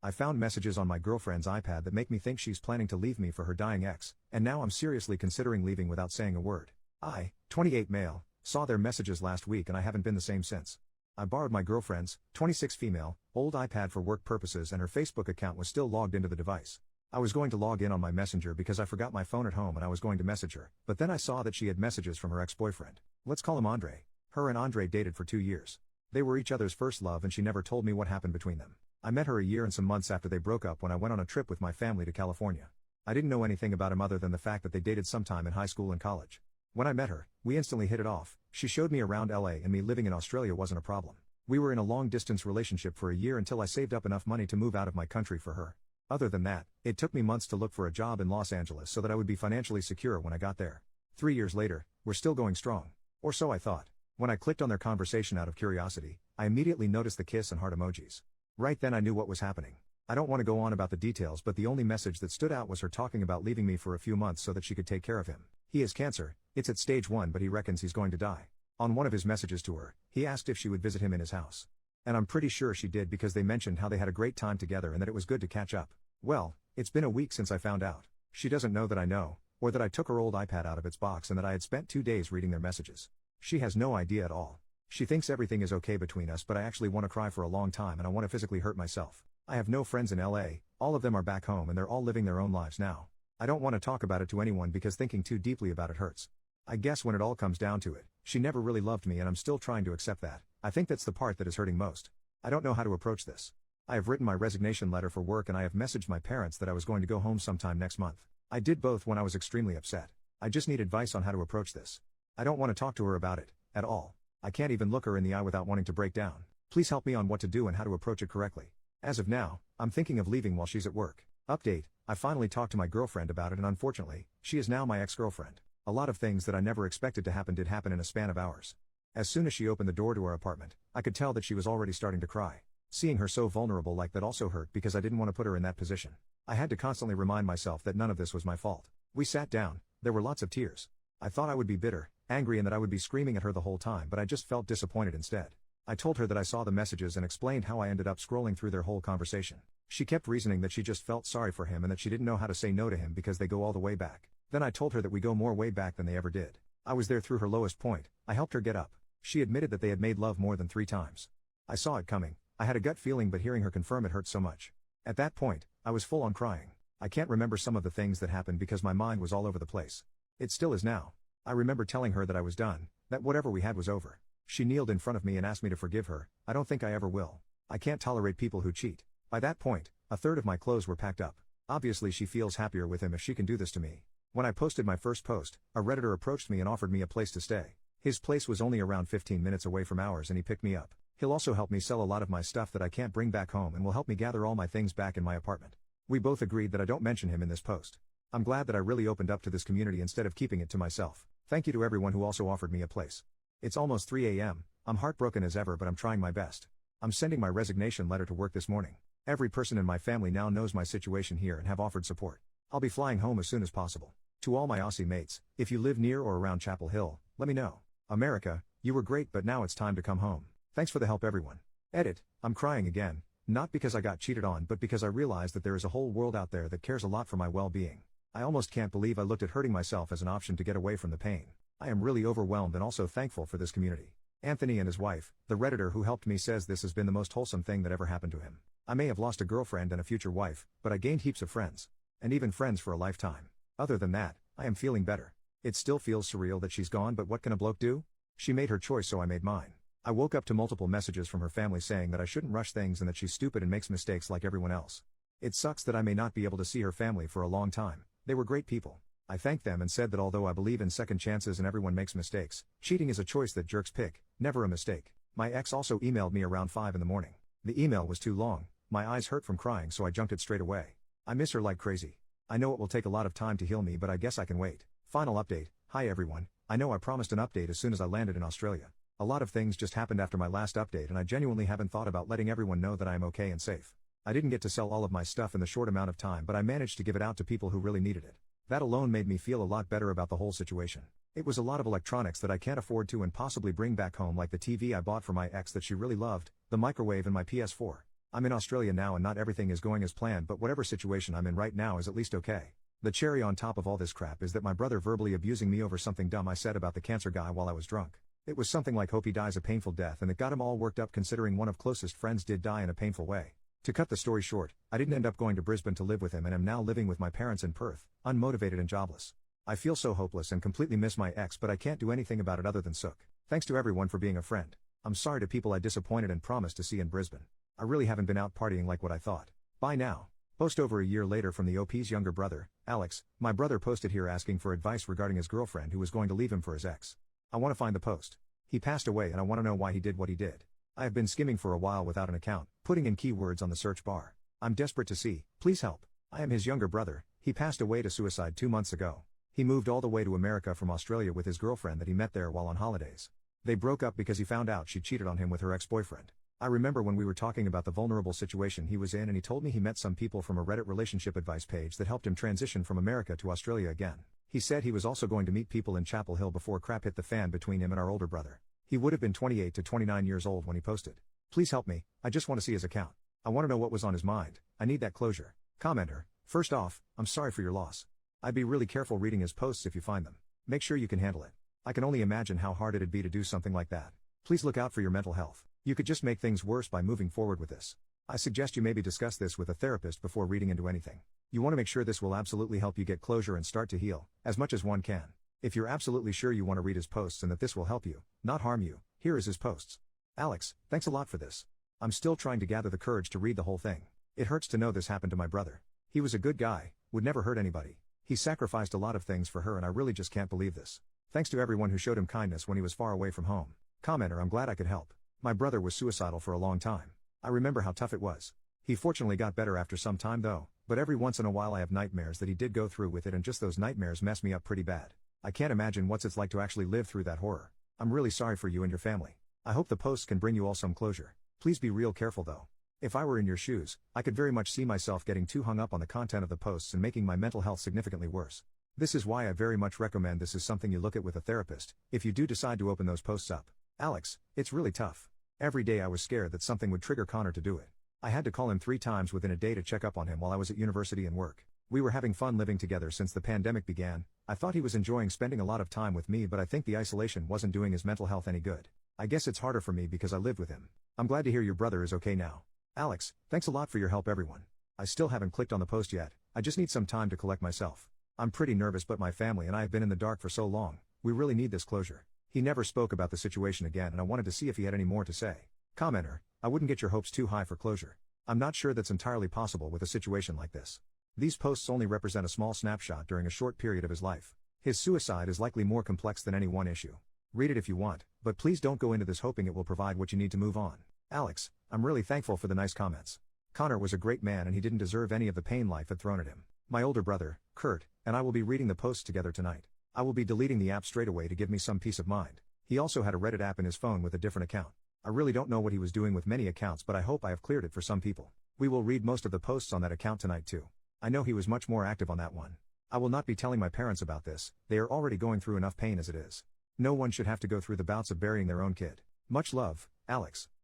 I found messages on my girlfriend's iPad that make me think she's planning to leave me for her dying ex, and now I'm seriously considering leaving without saying a word. I, 28 male, saw their messages last week and I haven't been the same since. I borrowed my girlfriend's, 26 female, old iPad for work purposes and her Facebook account was still logged into the device. I was going to log in on my messenger because I forgot my phone at home and I was going to message her, but then I saw that she had messages from her ex-boyfriend. Let's call him Andre. Her and Andre dated for 2 years. They were each other's first love and she never told me what happened between them. I met her a year and some months after they broke up when I went on a trip with my family to California. I didn't know anything about him other than the fact that they dated sometime in high school and college. When I met her, we instantly hit it off. She showed me around LA and me living in Australia wasn't a problem. We were in a long-distance relationship for a year until I saved up enough money to move out of my country for her. Other than that, it took me months to look for a job in Los Angeles so that I would be financially secure when I got there. 3 years later, we're still going strong. Or so I thought. When I clicked on their conversation out of curiosity, I immediately noticed the kiss and heart emojis. Right then I knew what was happening. I don't want to go on about the details, but the only message that stood out was her talking about leaving me for a few months so that she could take care of him. He has cancer, it's at stage 1 but he reckons he's going to die. On one of his messages to her, he asked if she would visit him in his house. And I'm pretty sure she did because they mentioned how they had a great time together and that it was good to catch up. Well, it's been a week since I found out. She doesn't know that I know, or that I took her old iPad out of its box and that I had spent 2 days reading their messages. She has no idea at all. She thinks everything is okay between us, but I actually want to cry for a long time and I want to physically hurt myself. I have no friends in LA, all of them are back home and they're all living their own lives now. I don't want to talk about it to anyone because thinking too deeply about it hurts. I guess when it all comes down to it, she never really loved me and I'm still trying to accept that. I think that's the part that is hurting most. I don't know how to approach this. I have written my resignation letter for work and I have messaged my parents that I was going to go home sometime next month. I did both when I was extremely upset. I just need advice on how to approach this. I don't want to talk to her about it, at all. I can't even look her in the eye without wanting to break down. Please help me on what to do and how to approach it correctly. As of now, I'm thinking of leaving while she's at work. Update, I finally talked to my girlfriend about it and unfortunately, she is now my ex-girlfriend. A lot of things that I never expected to happen did happen in a span of hours. As soon as she opened the door to our apartment, I could tell that she was already starting to cry. Seeing her so vulnerable like that also hurt because I didn't want to put her in that position. I had to constantly remind myself that none of this was my fault. We sat down, there were lots of tears. I thought I would be bitter, angry and that I would be screaming at her the whole time, but I just felt disappointed instead. I told her that I saw the messages and explained how I ended up scrolling through their whole conversation. She kept reasoning that she just felt sorry for him and that she didn't know how to say no to him because they go all the way back. Then I told her that we go more way back than they ever did. I was there through her lowest point. I helped her get up. She admitted that they had made love more than 3 times. I saw it coming. I had a gut feeling, but hearing her confirm it hurt so much. At that point, I was full on crying. I can't remember some of the things that happened because my mind was all over the place. It still is now. I remember telling her that I was done, that whatever we had was over. She kneeled in front of me and asked me to forgive her. I don't think I ever will. I can't tolerate people who cheat. By that point, a third of my clothes were packed up. Obviously she feels happier with him if she can do this to me. When I posted my first post, a Redditor approached me and offered me a place to stay. His place was only around 15 minutes away from ours and he picked me up. He'll also help me sell a lot of my stuff that I can't bring back home and will help me gather all my things back in my apartment. We both agreed that I don't mention him in this post. I'm glad that I really opened up to this community instead of keeping it to myself. Thank you to everyone who also offered me a place. It's almost 3 a.m. I'm heartbroken as ever, but I'm trying my best. I'm sending my resignation letter to work this morning. Every person in my family now knows my situation here and have offered support. I'll be flying home as soon as possible. To all my Aussie mates, if you live near or around Chapel Hill, let me know. America, you were great, but now it's time to come home. Thanks for the help, everyone. Edit, I'm crying again, not because I got cheated on but because I realized that there is a whole world out there that cares a lot for my well-being. I almost can't believe I looked at hurting myself as an option to get away from the pain. I am really overwhelmed and also thankful for this community. Anthony and his wife, the Redditor who helped me, says this has been the most wholesome thing that ever happened to him. I may have lost a girlfriend and a future wife, but I gained heaps of friends. And even friends for a lifetime. Other than that, I am feeling better. It still feels surreal that she's gone, but what can a bloke do? She made her choice, so I made mine. I woke up to multiple messages from her family saying that I shouldn't rush things and that she's stupid and makes mistakes like everyone else. It sucks that I may not be able to see her family for a long time. They were great people. I thanked them and said that although I believe in second chances and everyone makes mistakes, cheating is a choice that jerks pick, never a mistake. My ex also emailed me around 5 in the morning. The email was too long, my eyes hurt from crying, so I junked it straight away. I miss her like crazy. I know it will take a lot of time to heal me, but I guess I can wait. Final update. Hi everyone, I know I promised an update as soon as I landed in Australia. A lot of things just happened after my last update and I genuinely haven't thought about letting everyone know that I am okay and safe. I didn't get to sell all of my stuff in the short amount of time, but I managed to give it out to people who really needed it. That alone made me feel a lot better about the whole situation. It was a lot of electronics that I can't afford to and possibly bring back home, like the TV I bought for my ex that she really loved, the microwave and my PS4. I'm in Australia now and not everything is going as planned, but whatever situation I'm in right now is at least okay. The cherry on top of all this crap is that my brother verbally abusing me over something dumb I said about the cancer guy while I was drunk. It was something like hope he dies a painful death, and it got him all worked up considering one of closest friends did die in a painful way. To cut the story short, I didn't end up going to Brisbane to live with him and am now living with my parents in Perth, unmotivated and jobless. I feel so hopeless and completely miss my ex, but I can't do anything about it other than sook. Thanks to everyone for being a friend. I'm sorry to people I disappointed and promised to see in Brisbane. I really haven't been out partying like what I thought. Bye now. Post over a year later from the OP's younger brother, Alex. My brother posted here asking for advice regarding his girlfriend who was going to leave him for his ex. I want to find the post. He passed away and I want to know why he did what he did. I have been skimming for a while without an account, putting in keywords on the search bar. I'm desperate to see, please help. I am his younger brother. He passed away to suicide 2 months ago. He moved all the way to America from Australia with his girlfriend that he met there while on holidays. They broke up because he found out she cheated on him with her ex-boyfriend. I remember when we were talking about the vulnerable situation he was in, and he told me he met some people from a Reddit relationship advice page that helped him transition from America to Australia again. He said he was also going to meet people in Chapel Hill before crap hit the fan between him and our older brother. He would have been 28 to 29 years old when he posted. Please help me, I just want to see his account. I want to know what was on his mind. I need that closure. Commenter, first off, I'm sorry for your loss. I'd be really careful reading his posts if you find them. Make sure you can handle it. I can only imagine how hard it'd be to do something like that. Please look out for your mental health. You could just make things worse by moving forward with this. I suggest you maybe discuss this with a therapist before reading into anything. You want to make sure this will absolutely help you get closure and start to heal, as much as one can. If you're absolutely sure you want to read his posts and that this will help you, not harm you, here is his posts. Alex, thanks a lot for this. I'm still trying to gather the courage to read the whole thing. It hurts to know this happened to my brother. He was a good guy, would never hurt anybody. He sacrificed a lot of things for her and I really just can't believe this. Thanks to everyone who showed him kindness when he was far away from home. Commenter, I'm glad I could help. My brother was suicidal for a long time. I remember how tough it was. He fortunately got better after some time though, but every once in a while I have nightmares that he did go through with it, and just those nightmares mess me up pretty bad. I can't imagine what it's like to actually live through that horror. I'm really sorry for you and your family. I hope the posts can bring you all some closure. Please be real careful though. If I were in your shoes, I could very much see myself getting too hung up on the content of the posts and making my mental health significantly worse. This is why I very much recommend this is something you look at with a therapist, if you do decide to open those posts up. Alex, it's really tough. Every day I was scared that something would trigger Connor to do it. I had to call him 3 times within a day to check up on him while I was at university and work. We were having fun living together since the pandemic began. I thought he was enjoying spending a lot of time with me, but I think the isolation wasn't doing his mental health any good. I guess it's harder for me because I lived with him. I'm glad to hear your brother is okay now. Alex, thanks a lot for your help everyone. I still haven't clicked on the post yet. I just need some time to collect myself. I'm pretty nervous, but my family and I have been in the dark for so long. We really need this closure. He never spoke about the situation again and I wanted to see if he had any more to say. Commenter, I wouldn't get your hopes too high for closure. I'm not sure that's entirely possible with a situation like this. These posts only represent a small snapshot during a short period of his life. His suicide is likely more complex than any one issue. Read it if you want, but please don't go into this hoping it will provide what you need to move on. Alex, I'm really thankful for the nice comments. Connor was a great man and he didn't deserve any of the pain life had thrown at him. My older brother, Kurt, and I will be reading the posts together tonight. I will be deleting the app straight away to give me some peace of mind. He also had a Reddit app in his phone with a different account. I really don't know what he was doing with many accounts, but I hope I have cleared it for some people. We will read most of the posts on that account tonight too. I know he was much more active on that one. I will not be telling my parents about this, they are already going through enough pain as it is. No one should have to go through the bouts of burying their own kid. Much love, Alex.